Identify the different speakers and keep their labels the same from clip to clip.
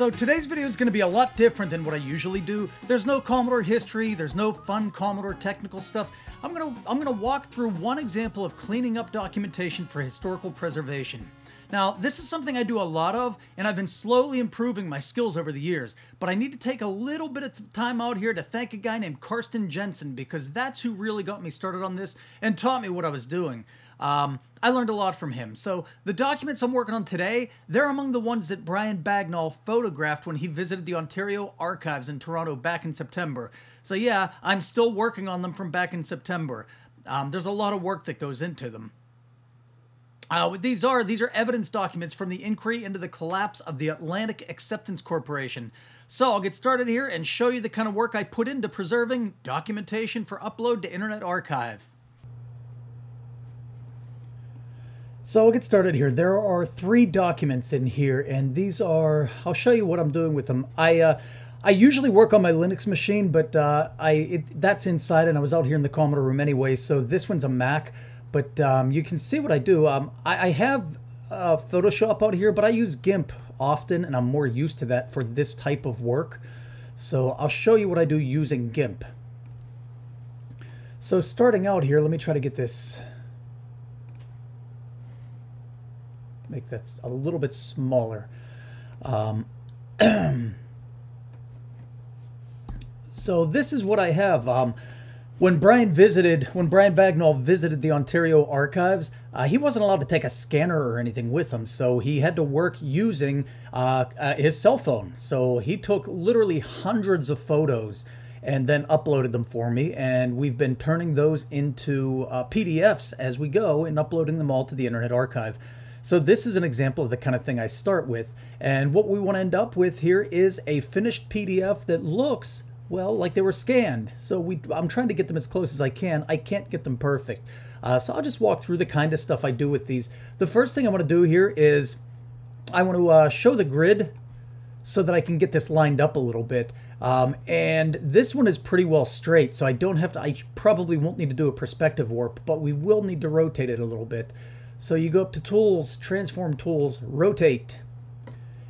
Speaker 1: So today's video is going to be a lot different than what I usually do. There's no Commodore history, there's no fun Commodore technical stuff. I'm gonna walk through one example of cleaning up documentation for historical preservation. Now, this is something I do a lot of, and I've been slowly improving my skills over the years, but I need to take a little bit of time out here to thank a guy named Karsten Jensen, because that's who really got me started on this and taught me what I was doing. I learned a lot from him. So the documents I'm working on today, they're among the ones that Brian Bagnall photographed when he visited the Ontario Archives in Toronto back in September. So yeah, I'm still working on them from back in September. There's a lot of work that goes into them. These are evidence documents from the inquiry into the collapse of the Atlantic Acceptance Corporation. So I'll get started here and show you the kind of work I put into preserving documentation for upload to Internet Archive. So I'll get started here. There are 3 documents in here, and these are, I'll show you what I'm doing with them. I usually work on my Linux machine, but that's inside, and I was out here in the Commodore room anyway, so this one's a Mac. But you can see what I do. I have Photoshop out here, but I use GIMP often, and I'm more used to that for this type of work. So I'll show you what I do using GIMP. So starting out here, let me try to get this, make that a little bit smaller. So this is what I have. When Brian Bagnall visited the Ontario Archives, he wasn't allowed to take a scanner or anything with him, so he had to work using his cell phone. So he took literally hundreds of photos and then uploaded them for me, and we've been turning those into PDFs as we go and uploading them all to the Internet Archive. So this is an example of the kind of thing I start with, and what we want to end up with here is a finished PDF that looks, well, like they were scanned. So I'm trying to get them as close as I can. I can't get them perfect. So I'll just walk through the kind of stuff I do with these. The first thing I want to do here is I want to show the grid so that I can get this lined up a little bit. And this one is pretty well straight, so I probably won't need to do a perspective warp, but we will need to rotate it a little bit. So you go up to Tools, Transform Tools, Rotate,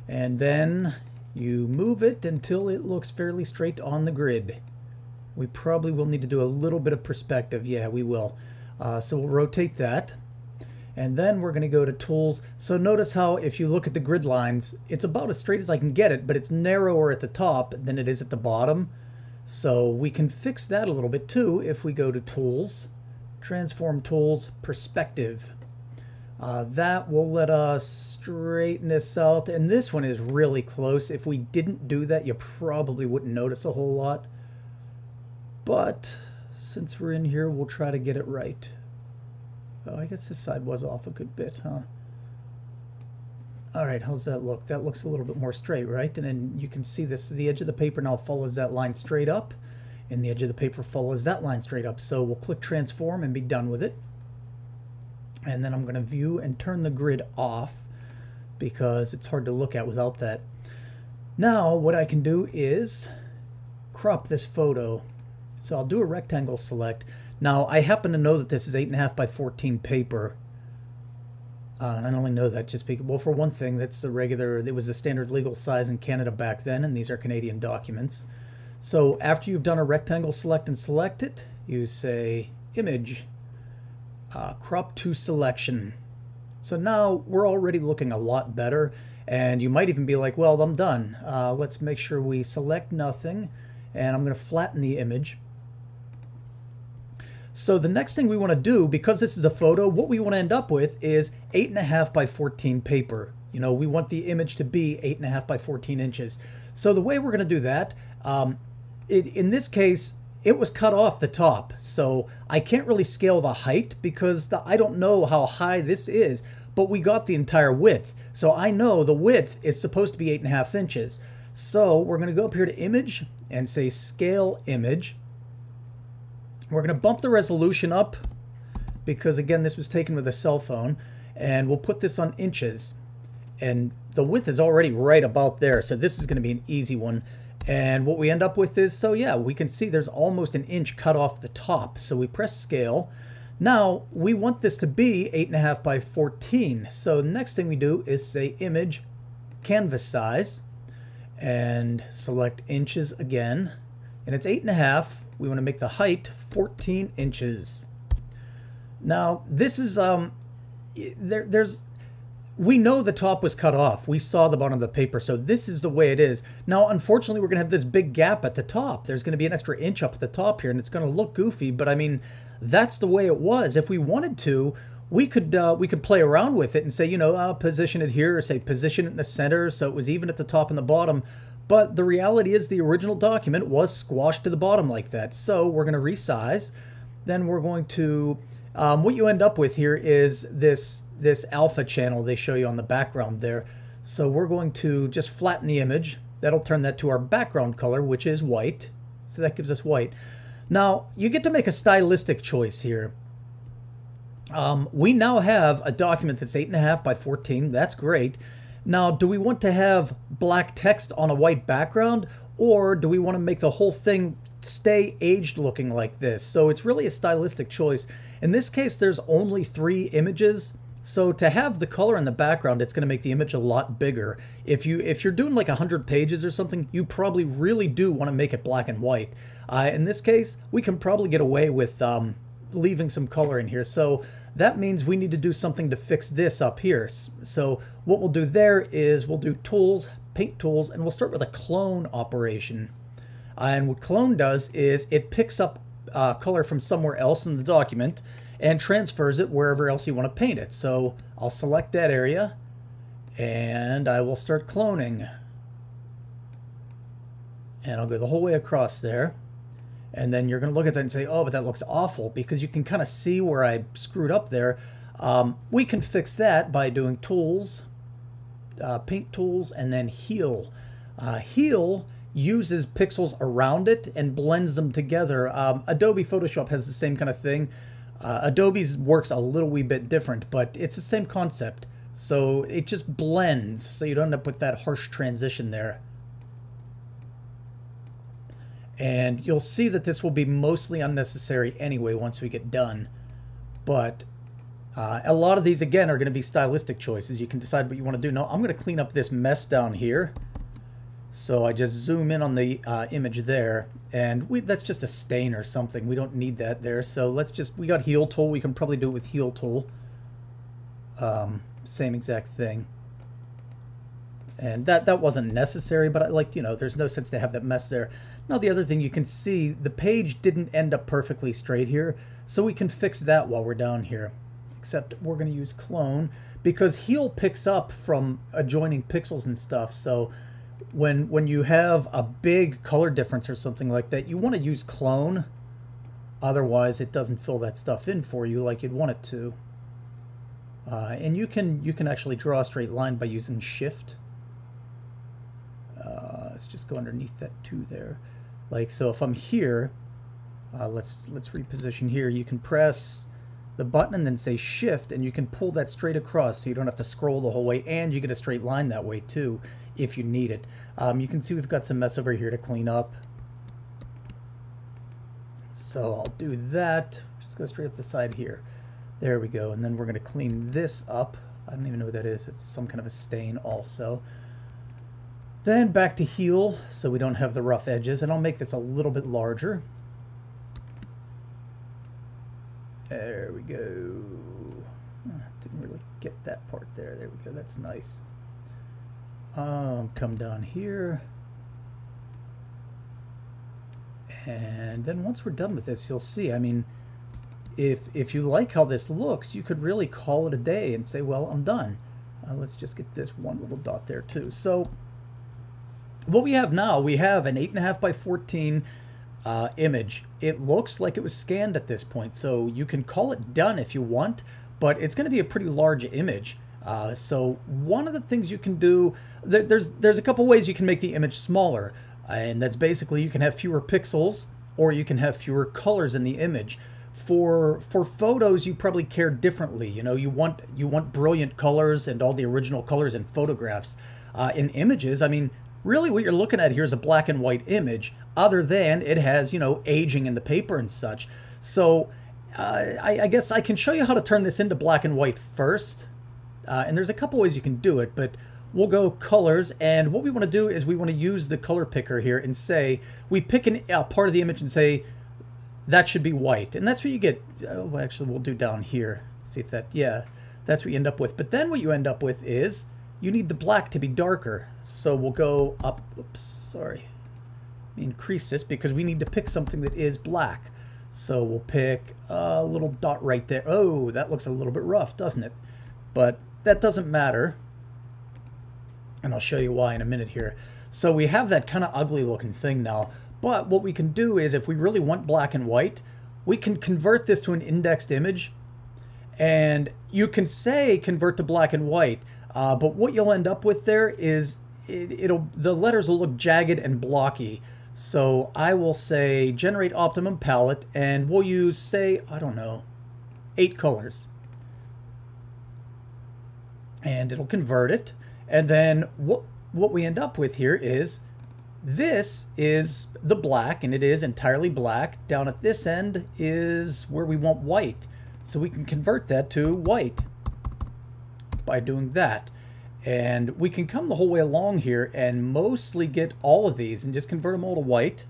Speaker 1: and then you move it until it looks fairly straight on the grid. We probably will need to do a little bit of perspective. Yeah, we will. So we'll rotate that. And then we're going to go to Tools. So notice how if you look at the grid lines, it's about as straight as I can get it, but it's narrower at the top than it is at the bottom. So we can fix that a little bit too if we go to Tools, Transform Tools, Perspective. That will let us straighten this out, and this one is really close. If we didn't do that, you probably wouldn't notice a whole lot. But since we're in here, we'll try to get it right. Oh, I guess this side was off a good bit, huh? All right, how's that look? That looks a little bit more straight, right? And then you can see this, the edge of the paper now follows that line straight up, and the edge of the paper follows that line straight up. So we'll click Transform and be done with it. And then I'm going to view and turn the grid off because it's hard to look at without that. Now what I can do is crop this photo. So I'll do a rectangle select. Now I happen to know that this is 8.5 by 14 paper. And I only know that just because, well, for one thing, that's it was a standard legal size in Canada back then, and these are Canadian documents. So after you've done a rectangle select and select it, you say Image. Crop to selection. So now we're already looking a lot better, and you might even be like, well, I'm done. Let's make sure we select nothing, and I'm going to flatten the image. So the next thing we want to do, because this is a photo, what we want to end up with is 8.5 by 14 paper. You know, we want the image to be 8.5 by 14 inches. So the way we're going to do that, in this case, it was cut off the top, so I can't really scale the height because I don't know how high this is, but we got the entire width. So I know the width is supposed to be 8.5 inches. So we're going to go up here to Image and say Scale Image. We're going to bump the resolution up because, again, this was taken with a cell phone, and we'll put this on inches. And the width is already right about there, so this is going to be an easy one. And what we end up with is, so yeah, we can see there's almost an inch cut off the top. So we press Scale. Now we want this to be 8.5 by 14. So the next thing we do is say Image, Canvas Size. and select inches again, and it's 8.5. We want to make the height 14 inches. Now this is we know the top was cut off. We saw the bottom of the paper, so this is the way it is. Now, unfortunately, we're going to have this big gap at the top. There's going to be an extra inch up at the top here, and it's going to look goofy, but I mean, that's the way it was. If we wanted to, we could play around with it and say, you know, position it here, or say position it in the center so it was even at the top and the bottom. But the reality is the original document was squashed to the bottom like that. So we're going to resize. Then we're going to, what you end up with here is this alpha channel they show you on the background there. So we're going to just flatten the image. That'll turn that to our background color, which is white. So that gives us white. Now, you get to make a stylistic choice here. We now have a document that's 8.5 by 14. That's great. Now, do we want to have black text on a white background, or do we want to make the whole thing stay aged looking like this? So it's really a stylistic choice. In this case, there's only 3 images. So to have the color in the background, it's going to make the image a lot bigger. If you're doing like 100 pages or something, you probably really do want to make it black and white. In this case, we can probably get away with leaving some color in here. So that means we need to do something to fix this up here. So what we'll do there is we'll do tools, paint tools, and we'll start with a clone operation. And what clone does is it picks up color from somewhere else in the document and transfers it wherever else you want to paint it. So I'll select that area and I will start cloning. And I'll go the whole way across there. And then you're going to look at that and say, oh, but that looks awful, because you can kind of see where I screwed up there. We can fix that by doing tools, paint tools, and then heal. Heal uses pixels around it and blends them together. Adobe Photoshop has the same kind of thing. Adobe's works a little wee bit different, but it's the same concept. So it just blends, so you don't end up with that harsh transition there. And you'll see that this will be mostly unnecessary anyway once we get done. But a lot of these, again, are going to be stylistic choices. You can decide what you want to do. Now, I'm going to clean up this mess down here. So I just zoom in on the image there. And that's just a stain or something. We don't need that there. So let's just, we got heal tool. We can probably do it with heal tool. Same exact thing. And that wasn't necessary, but I like, you know, there's no sense to have that mess there. Now, the other thing you can see, the page didn't end up perfectly straight here, so we can fix that while we're down here. Except we're going to use clone, because heal picks up from adjoining pixels and stuff. So when you have a big color difference or something like that, you want to use clone. Otherwise, it doesn't fill that stuff in for you like you'd want it to. And you can actually draw a straight line by using shift. Let's just go underneath that 2 there. Like so, if I'm here, let's reposition here. You can press the button and then say shift, and you can pull that straight across, so you don't have to scroll the whole way, and you get a straight line that way too, if you need it. You can see we've got some mess over here to clean up. So I'll do that. Just go straight up the side here. There we go. And then we're going to clean this up. I don't even know what that is. It's some kind of a stain also. Then back to heal, so we don't have the rough edges, and I'll make this a little bit larger. There we go. Didn't really get that part there. There we go. That's nice. Come down here. And then once we're done with this, you'll see, I mean, if you like how this looks, you could really call it a day and say, well, I'm done. Let's just get this one little dot there too. So what we have now, we have an 8.5 by 14 image. It looks like it was scanned at this point, so you can call it done if you want, but it's going to be a pretty large image. So one of the things you can do, there's a couple ways you can make the image smaller, and that's basically you can have fewer pixels, or you can have fewer colors in the image. For photos, you probably care differently. You know, you want brilliant colors and all the original colors in photographs. In images, I mean, really what you're looking at here is a black and white image, other than it has, you know, aging in the paper and such. So I guess I can show you how to turn this into black and white first. And there's a couple ways you can do it, but we'll go colors, and what we want to do is we want to use the color picker here and say, we pick a part of the image and say, that should be white. And that's what you get. Oh, actually, we'll do down here. See if that, yeah, that's what you end up with. But then what you end up with is you need the black to be darker. So we'll go up, oops, sorry. Increase this because we need to pick something that is black. So we'll pick a little dot right there. Oh, that looks a little bit rough, doesn't it? But that doesn't matter. And I'll show you why in a minute here. So we have that kind of ugly looking thing now. But what we can do is if we really want black and white, we can convert this to an indexed image. And you can say convert to black and white. But what you'll end up with there is the letters will look jagged and blocky. So I will say generate optimum palette, and we'll use, say, I don't know, 8 colors. And it'll convert it. And then what we end up with here is this is the black, and it is entirely black. Down at this end is where we want white. So we can convert that to white by doing that. And we can come the whole way along here and mostly get all of these and just convert them all to white.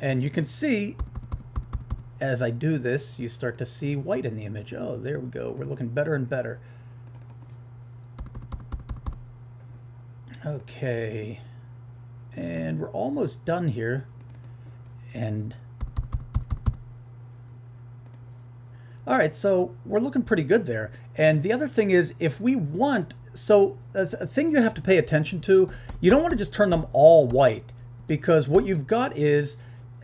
Speaker 1: And you can see, as I do this, you start to see white in the image. Oh, there we go. We're looking better and better. Okay. And we're almost done here. And all right, so we're looking pretty good there. And the other thing is, if we want, so a thing you have to pay attention to, you don't want to just turn them all white, because what you've got is,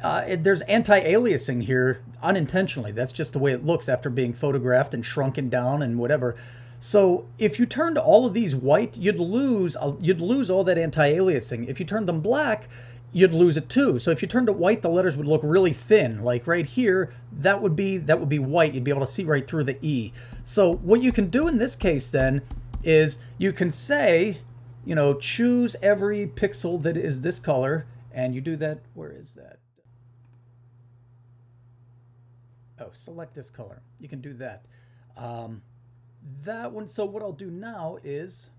Speaker 1: there's anti-aliasing here unintentionally. That's just the way it looks after being photographed and shrunken down and whatever. So if you turned all of these white, you'd lose all that anti-aliasing. If you turned them black, you'd lose it too. So if you turned it white, the letters would look really thin. Like right here, that would be white. You'd be able to see right through the E. So what you can do in this case then is you can say, you know, choose every pixel that is this color, and you do that. Where is that? Oh, select this color. You can do that. That one. So what I'll do now is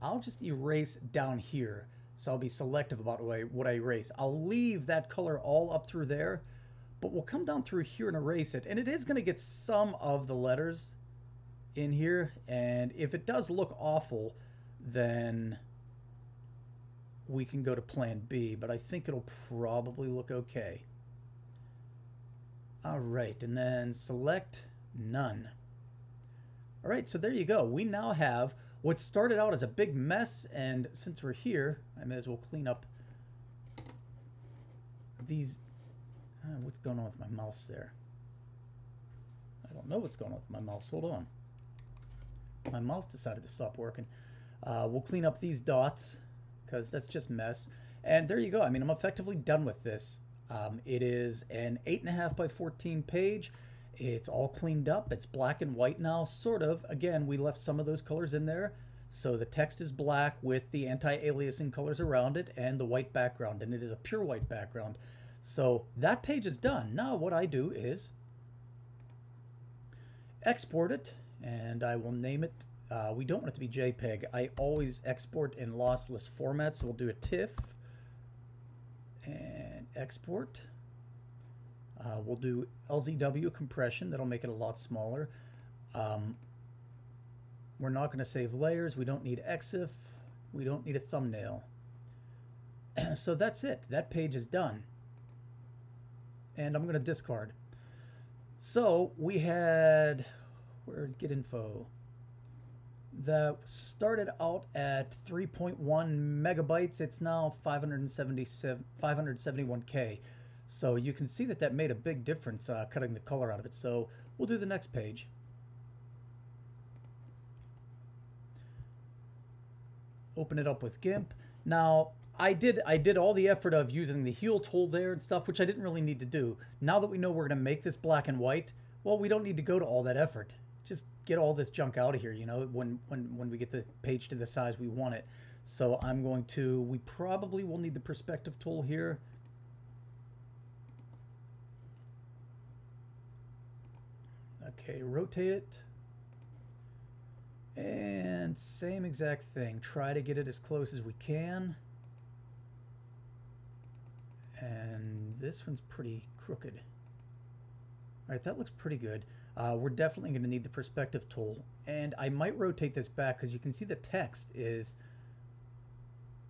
Speaker 1: I'll just erase down here. So I'll be selective about what I erase. I'll leave that color all up through there, but we'll come down through here and erase it. And it is going to get some of the letters in here. And if it does look awful, then we can go to plan B, but I think it'll probably look okay. All right, and then select none. All right, so there you go. We now have what started out as a big mess, and since we're here, I may as well clean up these. What's going on with my mouse there? I don't know what's going on with my mouse. Hold on. My mouse decided to stop working. We'll clean up these dots because that's just mess. And there you go. I mean, I'm effectively done with this. It is an 8.5 by 14 page. It's all cleaned up. It's black and white now, sort of. Again, we left some of those colors in there. So the text is black with the anti-aliasing colors around it and the white background. And it is a pure white background. So that page is done. Now what I do is export it, and I will name it. We don't want it to be JPEG. I always export in lossless format, so we'll do a TIFF and export. We'll do LZW compression. That'll make it a lot smaller. We're not going to save layers. We don't need EXIF. We don't need a thumbnail. So that's it. That page is done. And I'm going to discard. So we had, where get info? That started out at 3.1 megabytes. It's now 571K. So you can see that that made a big difference cutting the color out of it. So we'll do the next page. Open it up with GIMP. Now, I did all the effort of using the heal tool there and stuff, which I didn't really need to do. Now that we know we're going to make this black and white, well, we don't need to go to all that effort. Just get all this junk out of here, you know, when we get the page to the size we want it. So I'm going to, we probably will need the perspective tool here. Okay, rotate it. And same exact thing. Try to get it as close as we can. And this one's pretty crooked. Alright, that looks pretty good. We're definitely going to need the perspective tool. And I might rotate this back because you can see the text is...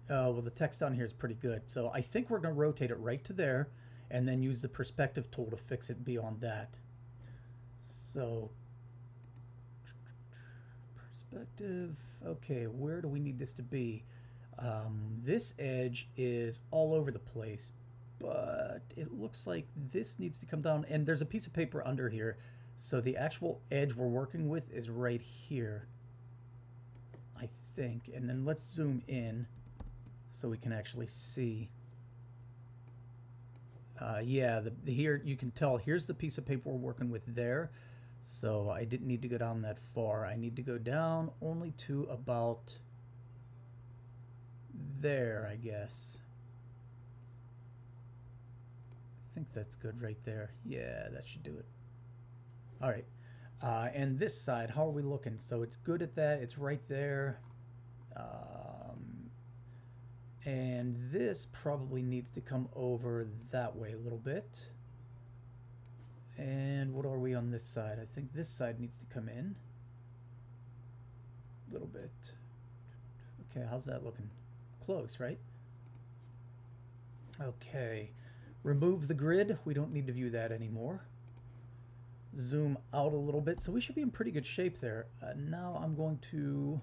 Speaker 1: well, the text on here is pretty good. So I think we're going to rotate it right to there and then use the perspective tool to fix it beyond that. So, perspective. Okay, where do we need this to be? This edge is all over the place, but it looks like this needs to come down. And there's a piece of paper under here. So the actual edge we're working with is right here, I think. And then let's zoom in so we can actually see. Yeah, here you can tell, here's the piece of paper we're working with there. So I didn't need to go down that far. I need to go down only to about there, I guess. I think that's good right there. Yeah, that should do it. All right. And this side, how are we looking? So it's good at that. It's right there. And this probably needs to come over that way a little bit. And what are we on this side? I think this side needs to come in a little bit. Okay, how's that looking? Close, right? Okay, remove the grid. We don't need to view that anymore. Zoom out a little bit. So we should be in pretty good shape there. Now I'm going to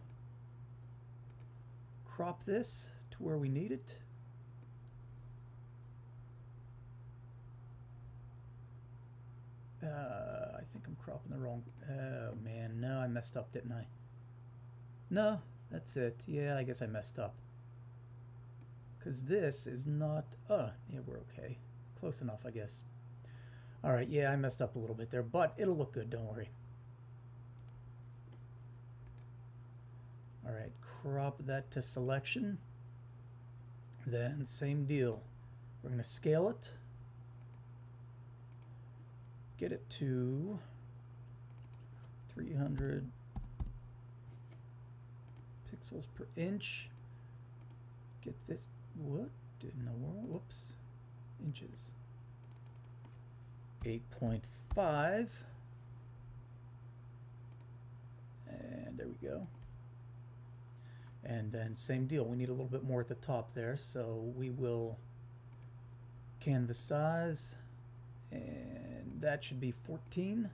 Speaker 1: crop this to where we need it. I think I'm cropping the wrong... Oh man, no, I messed up, didn't I? No, that's it. Yeah, I guess I messed up. Because this is not... Oh, yeah, we're okay. It's close enough, I guess. Alright, yeah, I messed up a little bit there, but it'll look good, don't worry. Alright, crop that to selection. Then, same deal. We're going to scale it. Get it to 300 pixels per inch. Get this, what in the world? Whoops, inches. 8.5. And there we go. And then same deal, we need a little bit more at the top there, so we will canvas size, and that should be 14.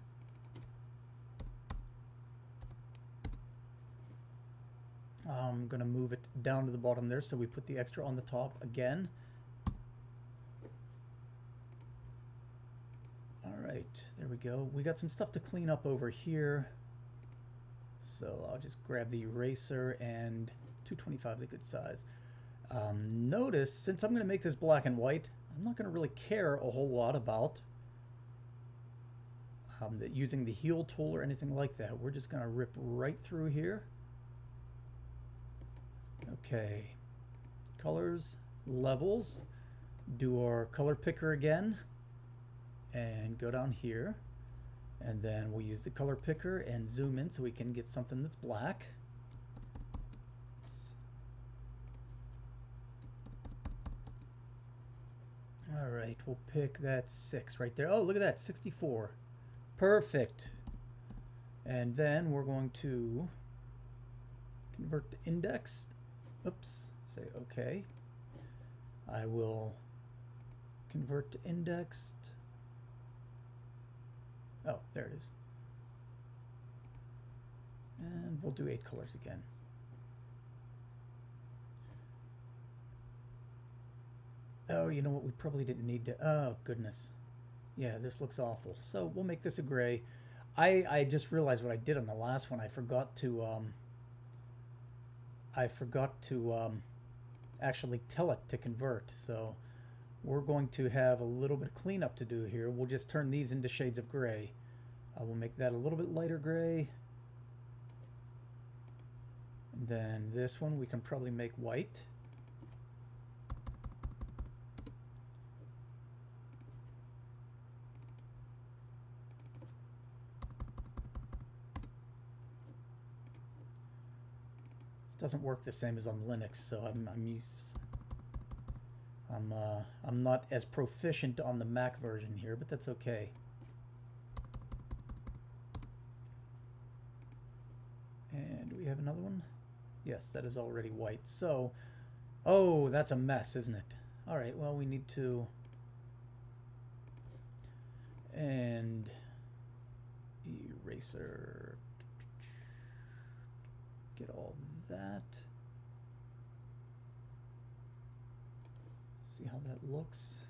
Speaker 1: I'm going to move it down to the bottom there, so we put the extra on the top again. Alright, there we go. We got some stuff to clean up over here. So I'll just grab the eraser, and 225 is a good size. Notice, since I'm going to make this black and white, I'm not going to really care a whole lot about using the heal tool or anything like that. We're just going to rip right through here. Okay, colors, levels, do our color picker again, and go down here. And then we'll use the color picker and zoom in so we can get something that's black. Oops. All right, we'll pick that 6 right there. Oh, look at that, 64. Perfect. And then we're going to convert to indexed. Oops, say okay. I will convert to indexed. Oh, there it is. And we'll do 8 colors again. Oh, you know what? We probably didn't need to... Oh, goodness. Yeah, this looks awful. So we'll make this a gray. I just realized what I did on the last one. I forgot to actually tell it to convert. So we're going to have a little bit of cleanup to do here. We'll just turn these into shades of gray. We'll make that a little bit lighter gray. And then this one we can probably make white. doesn't work the same as on Linux, so I'm not as proficient on the Mac version here, but that's okay. And do we have another one? Yes, that is already white. So, oh, that's a mess, isn't it? All right, well, we need to, and eraser, get all that. See how that looks.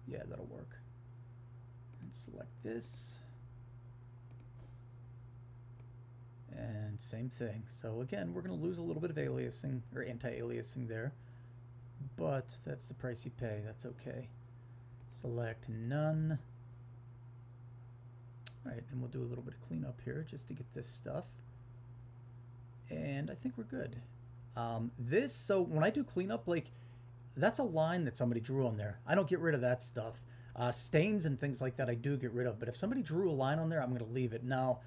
Speaker 1: Yeah, that'll work. And select this. And same thing. So again, we're going to lose a little bit of aliasing, or anti-aliasing there. But that's the price you pay. That's okay. Select none. Alright, and we'll do a little bit of cleanup here just to get this stuff. And I think we're good. So when I do cleanup, like, that's a line that somebody drew on there. I don't get rid of that stuff. Stains and things like that I do get rid of. But if somebody drew a line on there, I'm going to leave it. Now,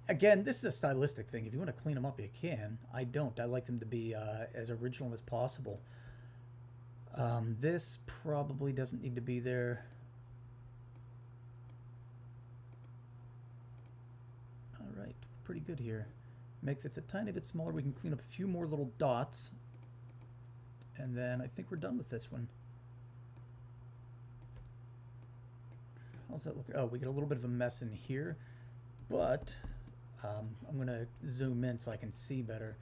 Speaker 1: again, this is a stylistic thing. If you want to clean them up, you can. I don't. I like them to be as original as possible. This probably doesn't need to be there. All right, pretty good here. Make this a tiny bit smaller. We can clean up a few more little dots. And then I think we're done with this one. How's that look? Oh, we get a little bit of a mess in here. But I'm going to zoom in so I can see better.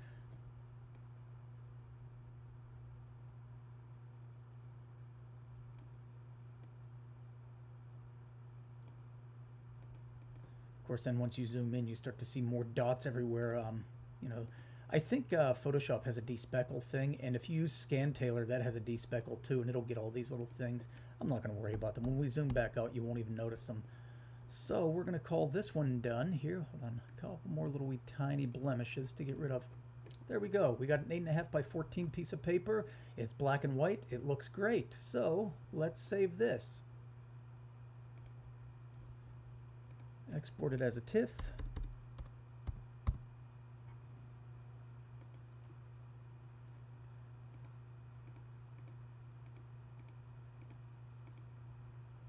Speaker 1: Of course, then once you zoom in, you start to see more dots everywhere. You know, I think Photoshop has a despeckle thing, and if you use Scantailor, that has a despeckle too, and it'll get all these little things. I'm not going to worry about them. When we zoom back out, you won't even notice them. So we're going to call this one done here. Hold on, a couple more little wee tiny blemishes to get rid of. There we go. We got an 8.5 by 14 piece of paper. It's black and white. It looks great. So let's save this. Export it as a TIFF.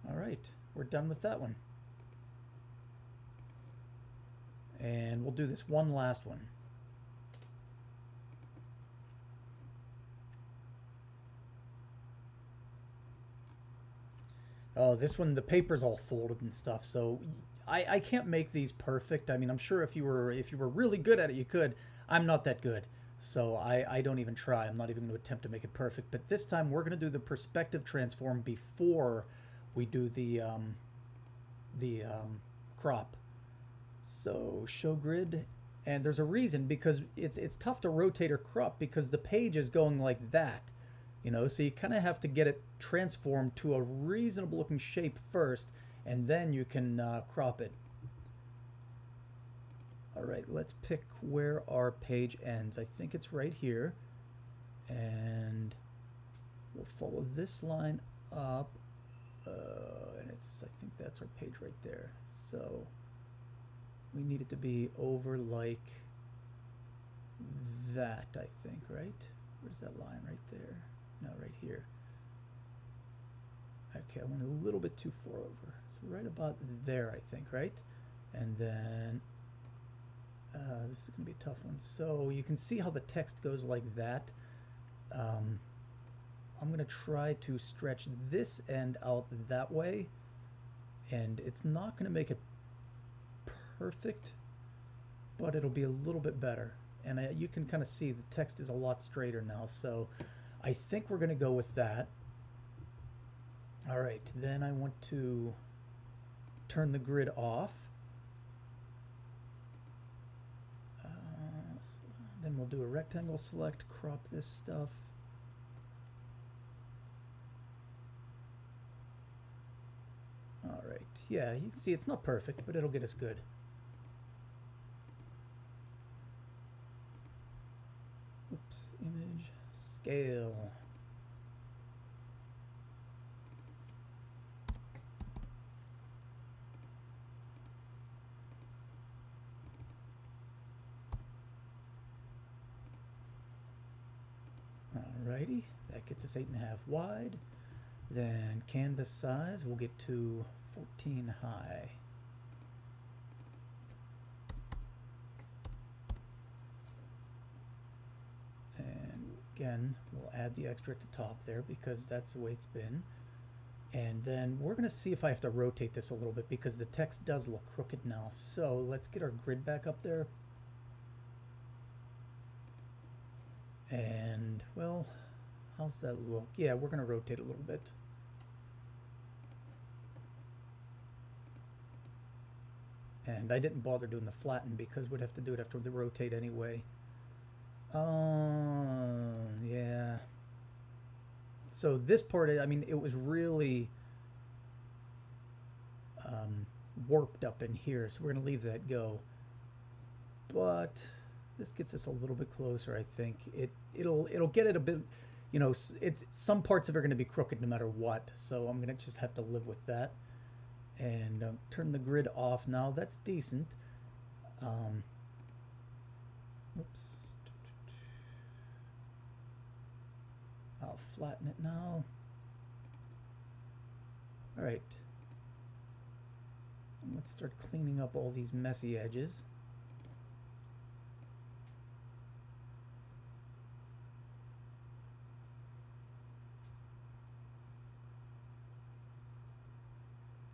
Speaker 1: All right, we're done with that one. And we'll do this one last one. Oh, this one, the paper's all folded and stuff, so I can't make these perfect. I mean, I'm sure if you were really good at it, you could. I'm not that good, so I don't even try. I'm not even going to attempt to make it perfect. But this time, we're going to do the perspective transform before we do the crop. So show grid, and there's a reason, because it's tough to rotate or crop because the page is going like that. You know, so you kind of have to get it transformed to a reasonable looking shape first, and then you can crop it. All right, let's pick where our page ends. I think it's right here. And we'll follow this line up. And I think that's our page right there. So we need it to be over like that, I think, right? Where's that line right there? No, right here. Okay, I went a little bit too far over. So right about there, I think, right? And then this is going to be a tough one. So you can see how the text goes like that. I'm going to try to stretch this end out that way. And it's not going to make it perfect, but it'll be a little bit better. And you can kind of see the text is a lot straighter now. So I think we're going to go with that. All right, then I want to turn the grid off. Then we'll do a rectangle select, crop this stuff. All right, yeah, you can see it's not perfect, but it'll get us good. Oops, image, scale. Alrighty, that gets us 8.5 wide. Then canvas size, we'll get to 14 high. And again, we'll add the extra at the top there because that's the way it's been. And then we're going to see if I have to rotate this a little bit because the text does look crooked now. So let's get our grid back up there. And, well, how's that look? Yeah, we're going to rotate a little bit. And I didn't bother doing the flatten because we'd have to do it after the rotate anyway. Yeah. So this part, I mean, it was really warped up in here, so we're going to leave that go. But this gets us a little bit closer, I think. It'll get it a bit, you know, some parts of it are going to be crooked no matter what, so I'm going to just have to live with that. And turn the grid off now. That's decent. Oops. I'll flatten it now. All right. And let's start cleaning up all these messy edges.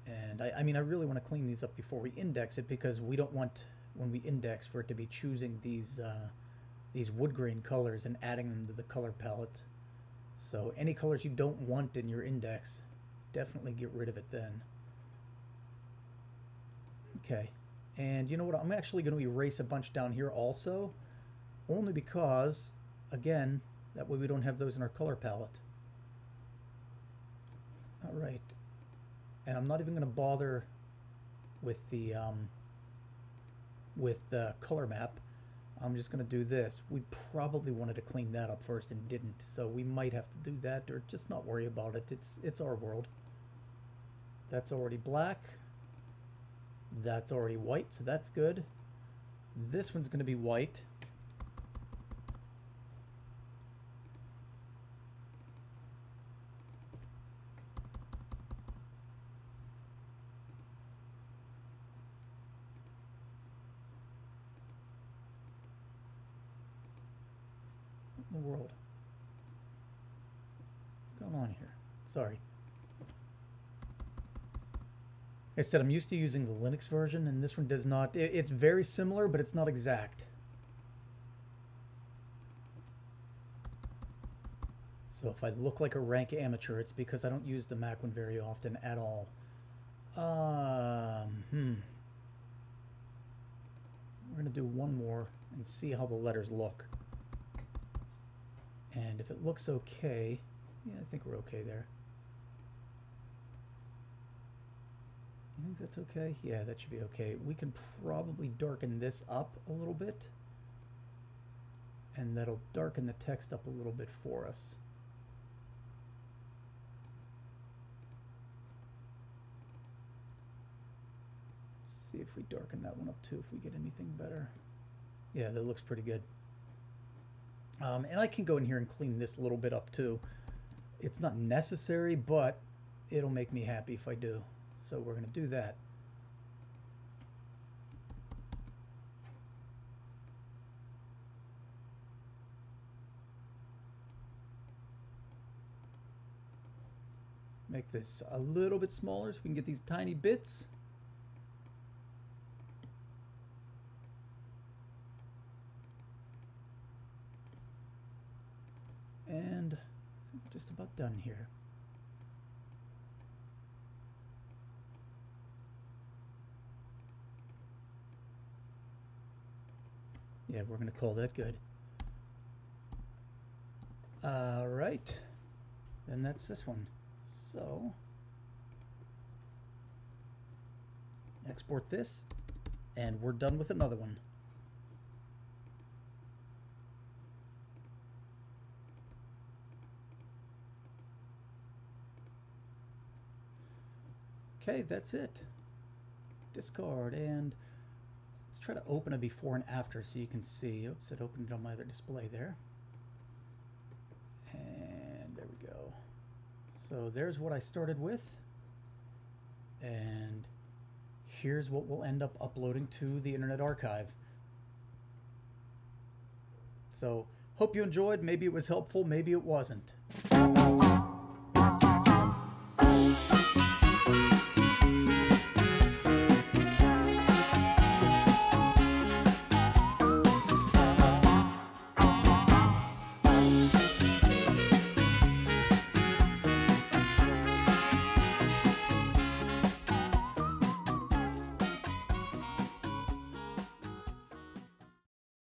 Speaker 1: And I mean, I really want to clean these up before we index it because we don't want, when we index, for it to be choosing these wood grain colors and adding them to the color palette. So any colors you don't want in your index, definitely get rid of it then. Okay, and you know what? I'm actually going to erase a bunch down here also, only because, again, that way we don't have those in our color palette. All right. And I'm not even going to bother with the color map. I'm just going to do this. We probably wanted to clean that up first and didn't, so we might have to do that or just not worry about it. It's our world. That's already black. That's already white, so that's good. This one's going to be white. In the world, what's going on here? Sorry. Like I said, I'm used to using the Linux version, and this one does not. It's very similar, but it's not exact. So if I look like a rank amateur, it's because I don't use the Mac one very often at all. We're gonna do one more and see how the letters look. And if it looks okay, yeah, I think we're okay there. You think that's okay? Yeah, that should be okay. We can probably darken this up a little bit. And that'll darken the text up a little bit for us. Let's see if we darken that one up too, if we get anything better. Yeah, that looks pretty good. And I can go in here and clean this a little bit up too. It's not necessary, but it'll make me happy if I do. So we're going to do that. Make this a little bit smaller so we can get these tiny bits. And I think we're just about done here. Yeah, we're going to call that good. All right. Then that's this one. So, export this, and we're done with another one. Okay, that's it. Discard, and let's try to open a before and after so you can see. Oops, it opened it on my other display there. So there's what I started with. And here's what we'll end up uploading to the Internet Archive. So, hope you enjoyed. Maybe it was helpful, maybe it wasn't.